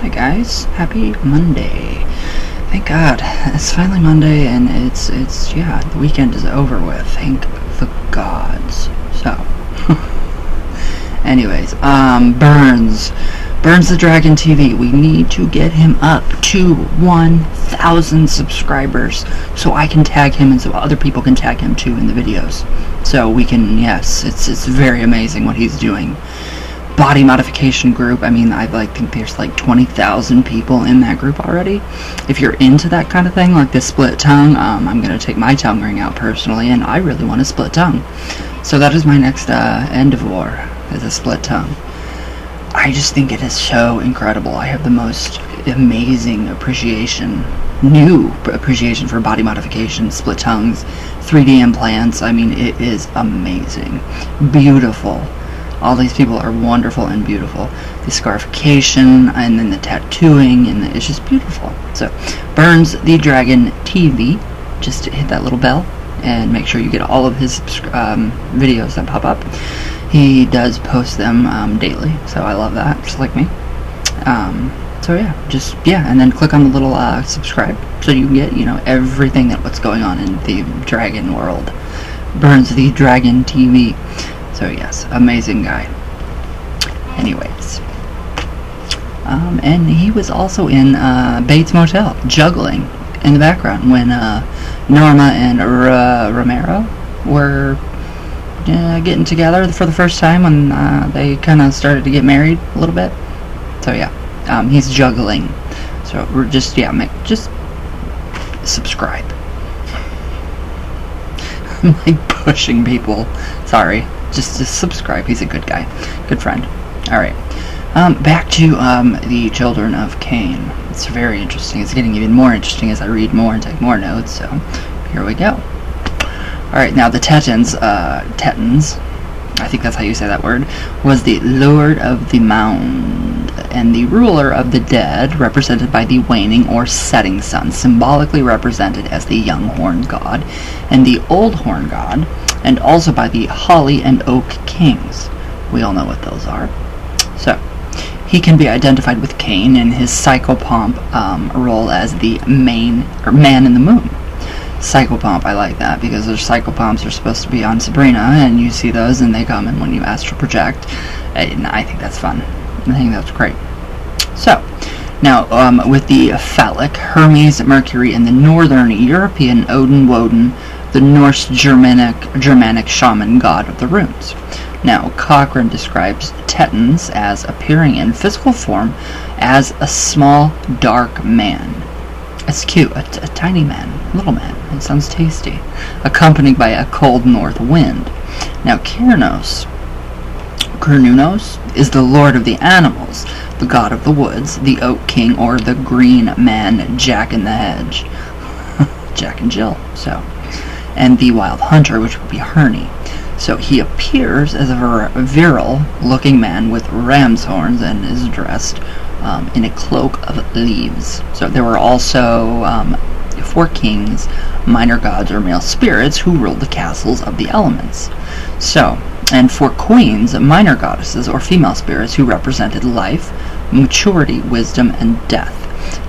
Hi guys, happy Monday. Thank God, it's finally Monday and it's the weekend is over with. Thank the gods. So, anyways, Burns the Dragon TV. We need to get him up to 1,000 subscribers so I can tag him and so other people can tag him too in the videos. So we can, yes, it's very amazing what he's doing. Body modification group, I think there's like 20,000 people in that group already. If you're into that kind of thing, like this split tongue, I'm going to take my tongue ring out personally, and I really want a split tongue. So that is my next endeavor, is a split tongue. I just think it is so incredible. I have the most amazing new appreciation for body modification, split tongues, 3D implants. It is amazing. Beautiful. All these people are wonderful and beautiful. The scarification and then the tattooing, and it's just beautiful. So, Burns the Dragon TV. Just hit that little bell and make sure you get all of his videos that pop up. He does post them daily, so I love that, just like me. And then click on the little subscribe so you can get everything what's going on in the dragon world. Burns the Dragon TV. So yes, amazing guy. Anyways, and he was also in Bates Motel, juggling in the background when Norma and Romero were getting together for the first time when they kind of started to get married a little bit. So yeah, he's juggling. So we're just subscribe. I'm like pushing people. Sorry. Just subscribe. He's a good guy. Good friend. Alright. Back to the children of Cain. It's very interesting. It's getting even more interesting as I read more and take more notes. So, here we go. Alright, now the Tetons, I think that's how you say that word, was the Lord of the Mound and the ruler of the dead, represented by the waning or setting sun, symbolically represented as the young horn god, and the old horn god, and also by the holly and oak kings. We all know what those are. So, he can be identified with Cain in his psychopomp role as the man in the moon. Psychopomp, I like that, because their psychopomps are supposed to be on Sabrina, and you see those, and they come in when you astral project, and I think that's fun. I think that's great. So, now, with the phallic, Hermes, Mercury, and the northern European Odin, Woden, the Norse Germanic shaman god of the runes. Now, Cochrane describes Tetons as appearing in physical form as a small, dark man. It's cute, a tiny man, little man. It sounds tasty. Accompanied by a cold north wind. Now, Cernunnos is the lord of the animals, the god of the woods, the oak king, or the green man, Jack in the hedge. Jack and Jill, so. And the wild hunter, which would be Herne. So he appears as a virile-looking man with ram's horns and is dressed in a cloak of leaves. So there were also 4 kings, minor gods or male spirits, who ruled the castles of the elements. So, and 4 queens, minor goddesses or female spirits, who represented life, maturity, wisdom, and death.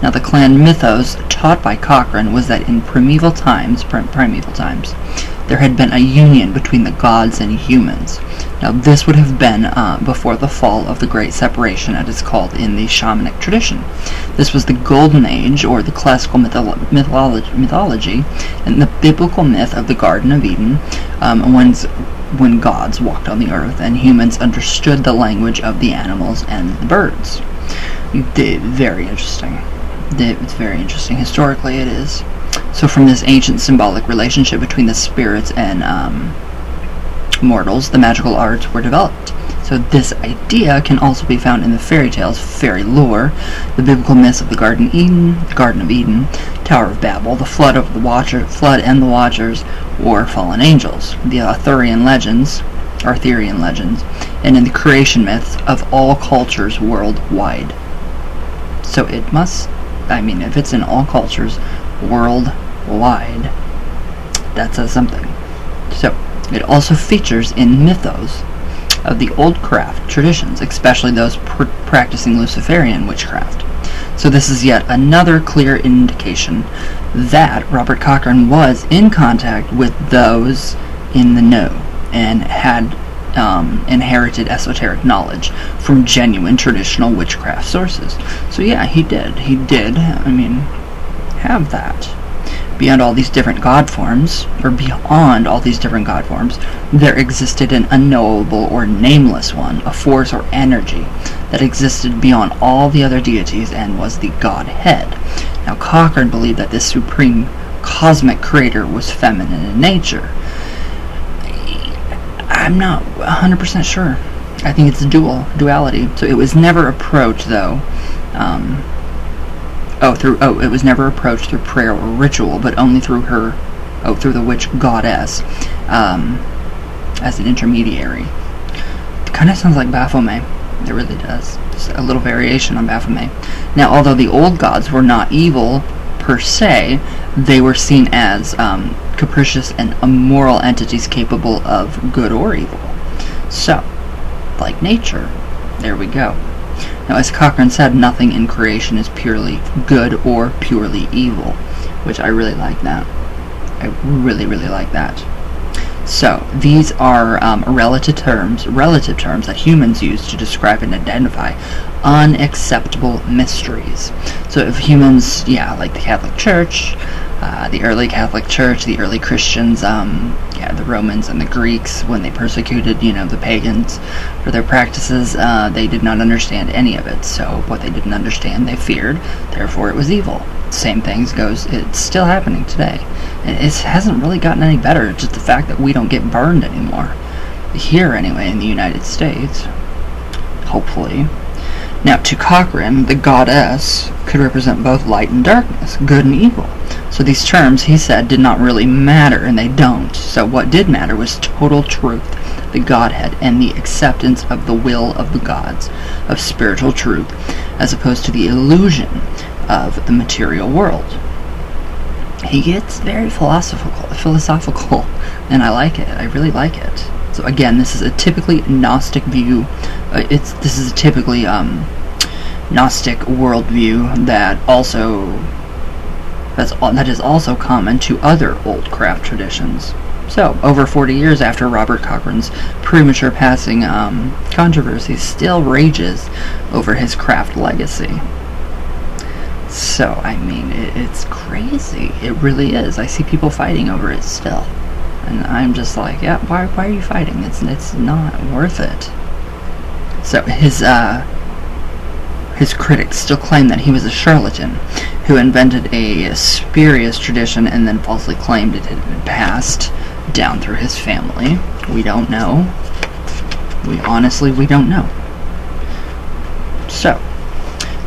Now, the clan mythos taught by Cochrane was that in primeval times, there had been a union between the gods and humans. Now, this would have been before the fall of the Great Separation, as it's called in the shamanic tradition. This was the Golden Age, or the classical mythology, and the biblical myth of the Garden of Eden, when gods walked on the earth and humans understood the language of the animals and the birds. Very interesting. It's very interesting. Historically, it is. So from this ancient symbolic relationship between the spirits and mortals, the magical arts were developed. So this idea can also be found in the fairy tales, fairy lore, the biblical myths of the Garden of Eden, Tower of Babel, the flood and the Watchers, or fallen angels, the Arthurian legends, and in the creation myths of all cultures worldwide. So it must, if it's in all cultures worldwide, that says something. So, it also features in mythos of the old craft traditions, especially those practicing Luciferian witchcraft. So this is yet another clear indication that Robert Cochrane was in contact with those in the know and had inherited esoteric knowledge from genuine traditional witchcraft sources. So yeah, he did, have that. Beyond all these different god forms, there existed an unknowable or nameless one, a force or energy that existed beyond all the other deities and was the Godhead. Now Cochrane believed that this supreme cosmic creator was feminine in nature. I'm not 100% sure. I think it's duality. So it was never approached though. It was never approached through prayer or ritual, but only through through the witch goddess, as an intermediary. It kind of sounds like Baphomet. It really does. Just a little variation on Baphomet. Now, although the old gods were not evil per se, they were seen as capricious and immoral entities capable of good or evil. So, like nature, there we go. Now, as Cochrane said, nothing in creation is purely good or purely evil, which I really like that. I really, really like that. So, these are relative terms that humans use to describe and identify unacceptable mysteries. So, if humans, like the Catholic Church, the early Catholic Church, the early Christians, the Romans and the Greeks, when they persecuted, the pagans for their practices, they did not understand any of it. So what they didn't understand, they feared, therefore it was evil. Same things goes, it's still happening today. And it hasn't really gotten any better, it's just the fact that we don't get burned anymore. Here, anyway, in the United States. Hopefully. Now, to Cochrane, the goddess could represent both light and darkness, good and evil. So these terms, he said, did not really matter, and they don't. So what did matter was total truth, the Godhead, and the acceptance of the will of the gods, of spiritual truth, as opposed to the illusion of the material world. He gets very philosophical, and I like it. I really like it. So again, this is a typically Gnostic view. This is a typically Gnostic worldview that is also common to other old craft traditions. So, over 40 years after Robert Cochrane's premature passing, controversy still rages over his craft legacy. So, it's crazy. It really is. I see people fighting over it still. And I'm just like, yeah, why are you fighting? It's not worth it. So his critics still claim that he was a charlatan who invented a spurious tradition and then falsely claimed it had been passed down through his family. We don't know. We don't know. So,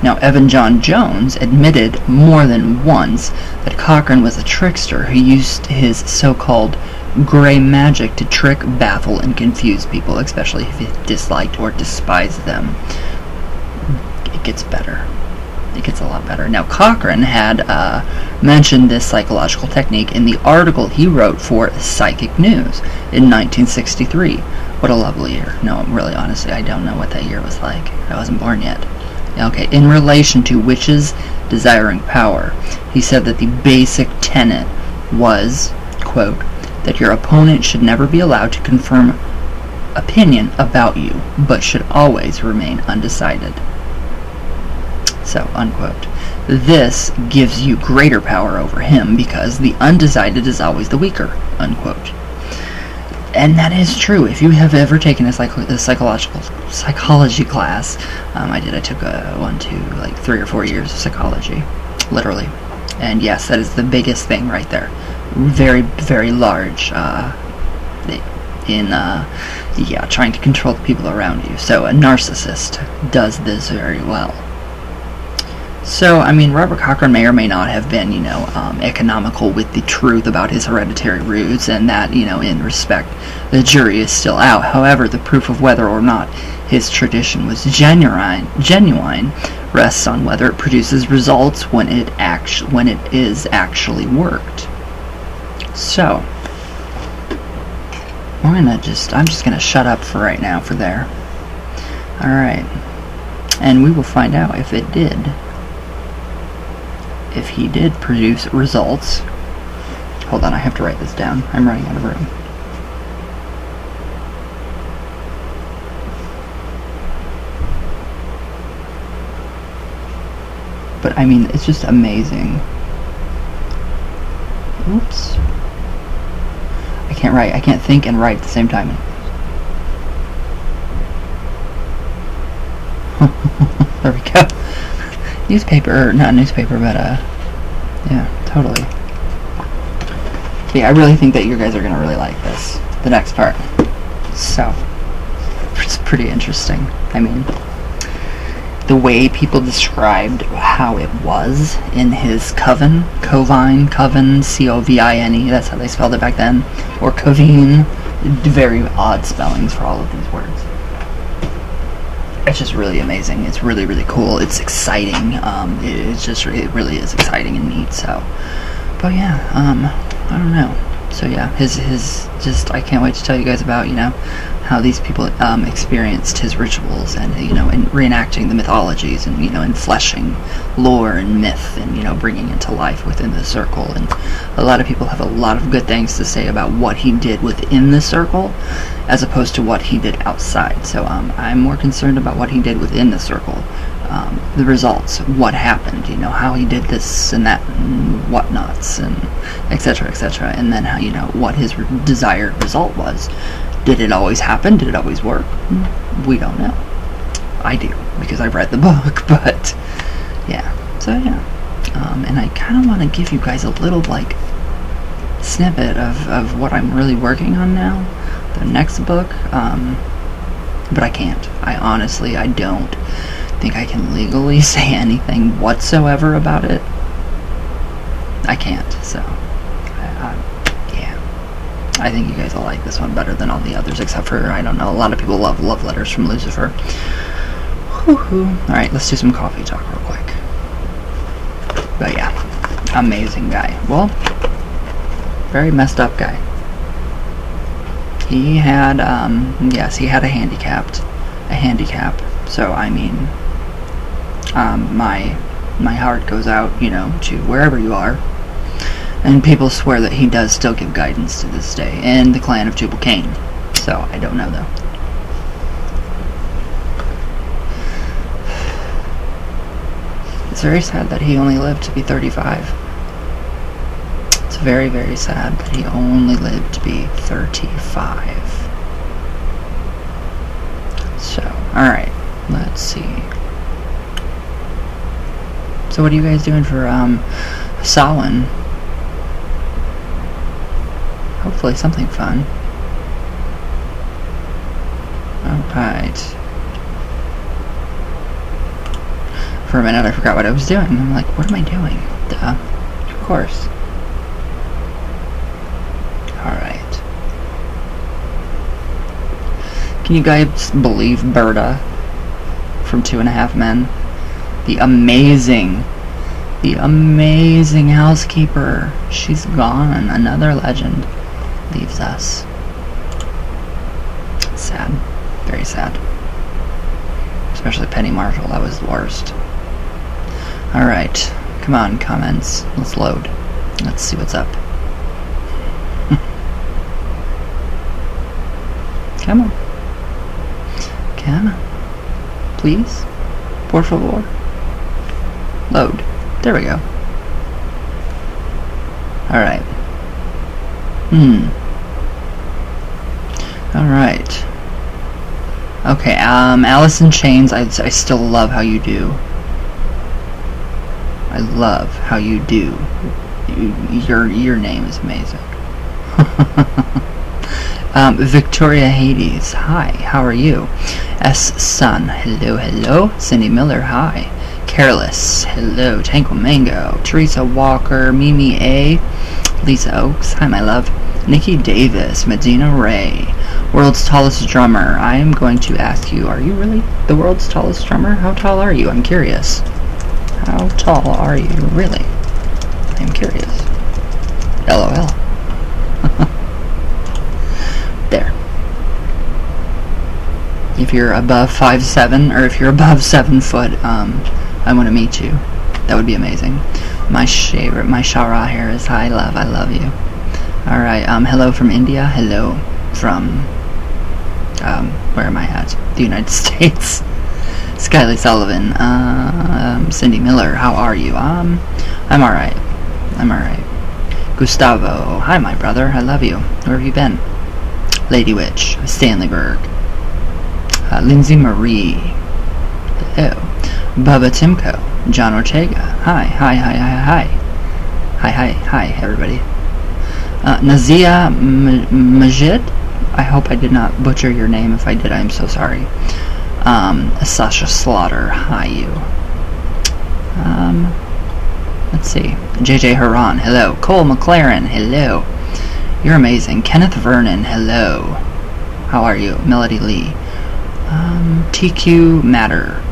now Evan John Jones admitted more than once that Cochrane was a trickster who used his so-called gray magic to trick, baffle, and confuse people, especially if he disliked or despised them. It gets better. It gets a lot better. Now, Cochrane had mentioned this psychological technique in the article he wrote for Psychic News in 1963. What a lovely year. No, really, honestly, I don't know what that year was like. I wasn't born yet. Okay, in relation to witches desiring power, he said that the basic tenet was, quote, that your opponent should never be allowed to confirm opinion about you, but should always remain undecided. So, unquote. This gives you greater power over him because the undecided is always the weaker, unquote. And that is true. If you have ever taken a psychology class, I took 3 or 4 years of psychology, literally. And yes, that is the biggest thing right there. Very, very large in trying to control the people around you. So a narcissist does this very well. So, Robert Cochrane may or may not have been, economical with the truth about his hereditary roots, and that, in respect, the jury is still out. However, the proof of whether or not his tradition was genuine rests on whether it produces results when it is actually worked. So, I'm just gonna shut up for right now for there. Alright. And we will find out if it did. if he did produce results. Hold on, I have to write this down. I'm running out of room. But I mean, it's just amazing. Oops. I can't write. I can't think and write at the same time. There we go. Newspaper, or not newspaper, but yeah, totally. But yeah, I really think that you guys are gonna really like this, the next part. So, it's pretty interesting. I mean, the way people described how it was in his coven, C-O-V-I-N-E, that's how they spelled it back then, or covine, very odd spellings for all of these words. It's just really amazing. It's really, really cool. It's exciting. It really is exciting and neat. So, but yeah, I don't know. So yeah, his I can't wait to tell you guys about, how these people experienced his rituals, and and reenacting the mythologies, and and fleshing lore and myth, and bringing it to life within the circle. And a lot of people have a lot of good things to say about what he did within the circle as opposed to what he did outside. So I'm more concerned about what he did within the circle, the results, what happened, how he did this and that and whatnots, and etc., etc., and then how what his desired result was. Did it always happen? Did it always work? We don't know. I do, because I've read the book, but yeah. So yeah. And I kind of want to give you guys a little, snippet of what I'm really working on now. The next book. But I can't. I don't think I can legally say anything whatsoever about it. I can't, so yeah. I think you guys will like this one better than all the others, except for, I don't know, a lot of people love Love Letters from Lucifer. Alright, let's do some coffee talk real quick. But yeah, amazing guy. Well, very messed up guy. He had, yes, he had a handicap. So, I mean, my heart goes out, to wherever you are. And people swear that he does still give guidance to this day in the clan of Cain. So, I don't know, though. It's very sad that he only lived to be 35. It's very, very sad that he only lived to be 35. So, alright, let's see. So what are you guys doing for, Samhain? Hopefully something fun. Alright. For a minute I forgot what I was doing. I'm like, what am I doing? Duh. Of course. Alright. Can you guys believe Berta from 2.5 Men? The amazing housekeeper. She's gone. Another legend leaves us. Sad. Very sad. Especially Penny Marshall. That was the worst. Alright. Come on, comments. Let's load. Let's see what's up. Come on. Come on. Please. Por favor. Load. There we go. Alright. Alright. Okay, Alice in Chains, I still love how you do. I love how you do. Your name is amazing. Victoria Hades, hi, how are you? S. Sun, hello, hello. Cindy Miller, hi. Careless, hello. Tango Mango, Teresa Walker, Mimi A. Lisa Oaks, hi my love. Nikki Davis, Medina Ray, world's tallest drummer. I am going to ask you, are you really the world's tallest drummer? How tall are you? I'm curious. How tall are you, really? I'm curious. LOL. There. If you're above 5'7", or if you're above 7 foot, I want to meet you. That would be amazing. My favorite, my Shara hair is high love. I love you. Alright, hello from India. Hello from, where am I at? The United States. Skyly Sullivan. Cindy Miller, how are you? I'm alright. I'm alright. Gustavo, hi my brother. I love you. Where have you been? Lady Witch. Stanleyberg. Lindsay Marie. Hello. Bubba Timko. John Ortega. Hi, hi, hi, hi, hi. Hi, hi, hi, everybody. Nazia Majid? I hope I did not butcher your name. If I did, I'm so sorry. Sasha Slaughter. Hi, you. Let's see. JJ Haran. Hello. Cole McLaren. Hello. You're amazing. Kenneth Vernon. Hello. How are you? Melody Lee. TQ Matter.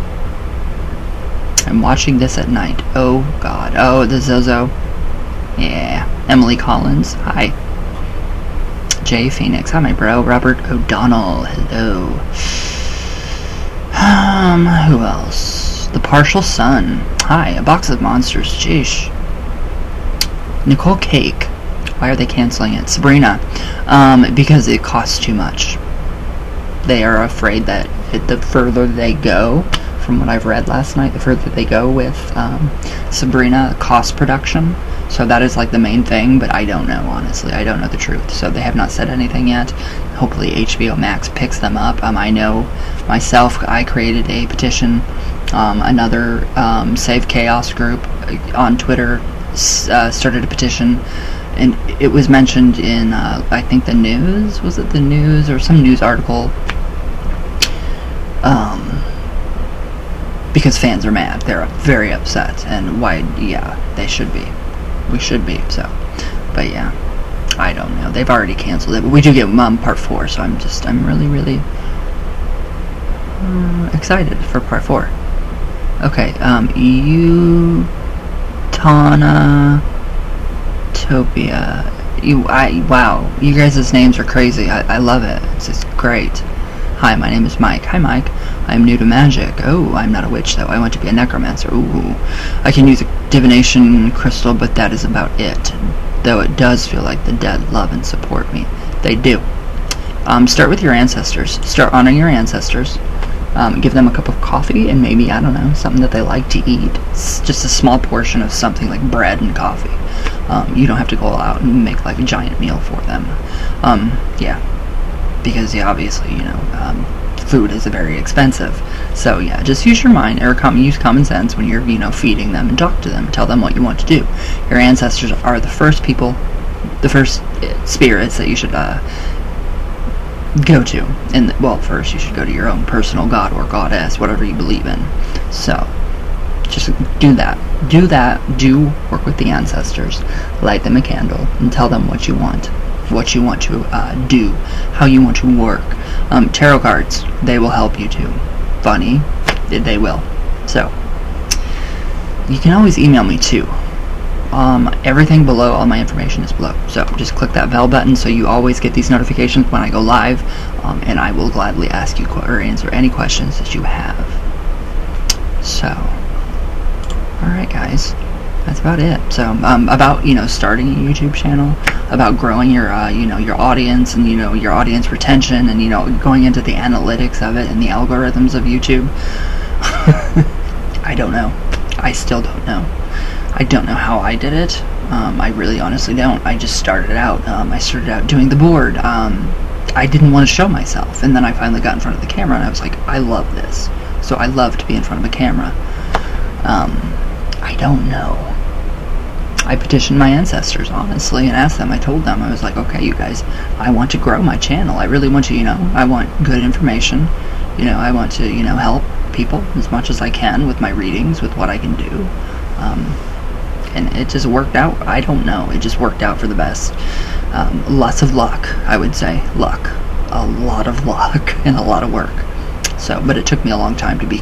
I'm watching this at night. Oh, God. Oh, the Zozo. Yeah. Emily Collins. Hi. Jay Phoenix. Hi, my bro. Robert O'Donnell. Hello. Who else? The Partial Sun. Hi. A Box of Monsters. Jeesh. Nicole Cake. Why are they canceling it? Sabrina. Because it costs too much. They are afraid that the further they go, from what I've read last night, the further they go with Sabrina, cost production. So that is like the main thing, but I don't know, honestly. I don't know the truth. So they have not said anything yet. Hopefully HBO Max picks them up. I know myself, I created a petition. Another Save Chaos group on Twitter started a petition. And it was mentioned in, I think, the news. Was it the news or some news article? Because fans are mad. They're very upset. And why, yeah, they should be. We should be, so. But yeah, I don't know. They've already canceled it. But we do get part 4, so I'm really, really excited for part 4. Okay, Topia. Wow, you guys' names are crazy. I love it. It's just great. Hi, my name is Mike. Hi, Mike. I'm new to magic. Oh, I'm not a witch, though. I want to be a necromancer. Ooh. I can use a divination crystal, but that is about it. Though it does feel like the dead love and support me. They do. Start with your ancestors. Start honoring your ancestors. Give them a cup of coffee and maybe, I don't know, something that they like to eat. It's just a small portion of something like bread and coffee. You don't have to go out and make like a giant meal for them. Yeah. Because, yeah, obviously, you know, food is very expensive. So, yeah, just use your mind or use common sense when you're, you know, feeding them and talk to them. Tell them what you want to do. Your ancestors are the first people, the first spirits that you should go to. And, well, first you should go to your own personal god or goddess, whatever you believe in. So, just do that. Do that. Do work with the ancestors. Light them a candle and tell them what you want. What you want to do, how you want to work. Tarot cards, they will help you too. Funny, they will. So, you can always email me too. Everything below, all my information is below. So, just click that bell button so you always get these notifications when I go live, and I will gladly ask you or answer any questions that you have. So, alright guys. That's about it. So, about, you know, starting a YouTube channel, about growing your, you know, your audience and, you know, your audience retention and, you know, going into the analytics of it and the algorithms of YouTube. I don't know. I still don't know. I don't know how I did it. I really honestly don't. I just started out. I started out doing the board. I didn't want to show myself. And then I finally got in front of the camera and I was like, I love this. So I love to be in front of a camera. I don't know. I petitioned my ancestors, honestly, and asked them. I told them, I was like, okay, you guys, I want to grow my channel. I really want to, you know, I want good information. You know, I want to, you know, help people as much as I can with my readings, with what I can do. And it just worked out. I don't know. It just worked out for the best. Lots of luck, I would say. Luck. A lot of luck and a lot of work. So, but it took me a long time to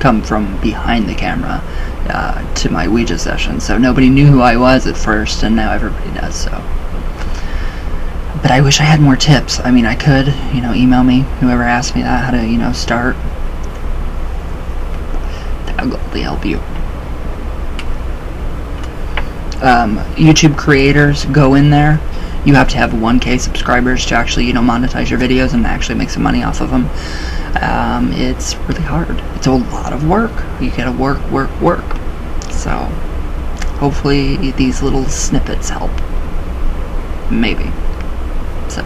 come from behind the camera to my Ouija session, so nobody knew who I was at first, and now everybody does. So, but I wish I had more tips. I mean, I could, you know, email me, whoever asked me that, how to, you know, start. I'll gladly help you. YouTube creators go in there. You have to have 1K subscribers to actually, monetize your videos and actually make some money off of them. It's really hard. It's a lot of work. You gotta work. So, hopefully these little snippets help. Maybe. So,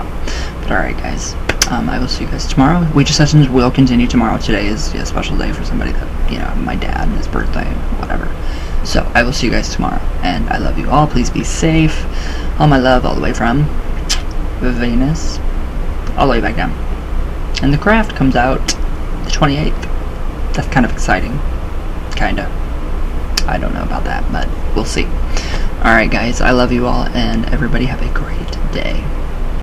but alright guys. I will see you guys tomorrow. Ouija sessions will continue tomorrow. Today is a special day for somebody that, my dad, his birthday, whatever. So, I will see you guys tomorrow. And I love you all. Please be safe. All my love all the way from Venus. All the way back down. And the craft comes out the 28th. That's kind of exciting. Kinda. I don't know about that, but we'll see. Alright guys, I love you all, and everybody have a great day.